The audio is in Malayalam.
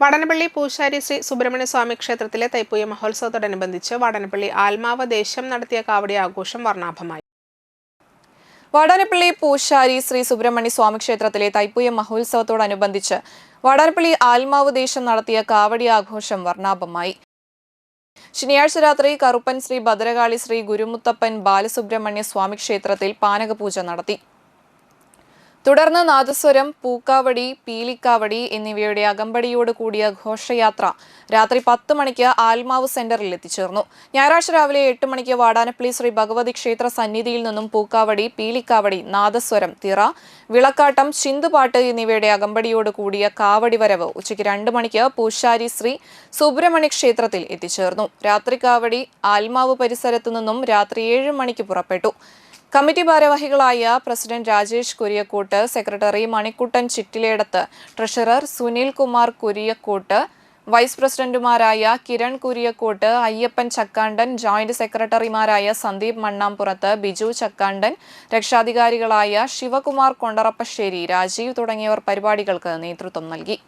വടനപ്പള്ളി പൂശാരി ശ്രീ സുബ്രഹ്മണ്യ സ്വാമി ക്ഷേത്രത്തിലെ തൈപ്പൂയ മഹോത്സവത്തോടനുബന്ധിച്ച് വടനപ്പള്ളി ആൽമാവ് ദേശം നടത്തിയ കാവടി ആഘോഷം വർണ്ണാഭമായി. വടനപ്പള്ളി പൂശാരി ശ്രീ സുബ്രഹ്മണ്യ സ്വാമി ക്ഷേത്രത്തിലെ തൈപ്പൂയ മഹോത്സവത്തോടനുബന്ധിച്ച് വടനപ്പള്ളി ആൽമാവ് ദേശം നടത്തിയ കാവടി ആഘോഷം വർണ്ണാഭമായി. ശനിയാഴ്ച രാത്രി കറുപ്പൻ ശ്രീ ഭദ്രകാളി ശ്രീ ഗുരുമുത്തപ്പൻ ബാലസുബ്രഹ്മണ്യ സ്വാമി ക്ഷേത്രത്തിൽ പാനകപൂജ നടത്തി. തുടർന്ന് നാദസ്വരം, പൂക്കാവടി, പീലിക്കാവടി എന്നിവയുടെ അകമ്പടിയോട് കൂടിയ ഘോഷയാത്ര രാത്രി 10 മണിക്ക് ആൽമാവ് സെന്ററിൽ എത്തിച്ചേർന്നു. ഞായറാഴ്ച രാവിലെ 8 മണിക്ക് വാടാനപ്പള്ളി ശ്രീ ഭഗവതി ക്ഷേത്ര സന്നിധിയിൽ നിന്നും പൂക്കാവടി, പീലിക്കാവടി, നാദസ്വരം, തിറ, വിളക്കാട്ടം, ചിന്തുപാട്ട് എന്നിവയുടെ അകമ്പടിയോട് കൂടിയ കാവടി വരവ് ഉച്ചയ്ക്ക് 2 മണിക്ക് പൂശാരി ശ്രീ സുബ്രഹ്മണ്യ ക്ഷേത്രത്തിൽ എത്തിച്ചേർന്നു. രാത്രി കാവടി ആൽമാവ് പരിസരത്തു നിന്നും രാത്രി 7 മണിക്ക് പുറപ്പെട്ടു. കമ്മിറ്റി ഭാരവാഹികളായ president Rajesh Kuriakkot, secretary Manikkuttan Chittiledath, treasurer Sunil Kumar Kuriakkot, vice പ്രസിഡന്റുമാരായ കിരൺ കുര്യക്കോട്ട്, അയ്യപ്പൻ ചക്കാണ്ടൻ, ജോയിന്റ് സെക്രട്ടറിമാരായ സന്ദീപ് മണ്ണാംപുറത്ത്, ബിജു ചക്കാണ്ടൻ, രക്ഷാധികാരികളായ ശിവകുമാർ കൊണ്ടറപ്പശ്ശേരി, രാജീവ് തുടങ്ങിയവർ പരിപാടികൾക്ക് നേതൃത്വം നൽകി.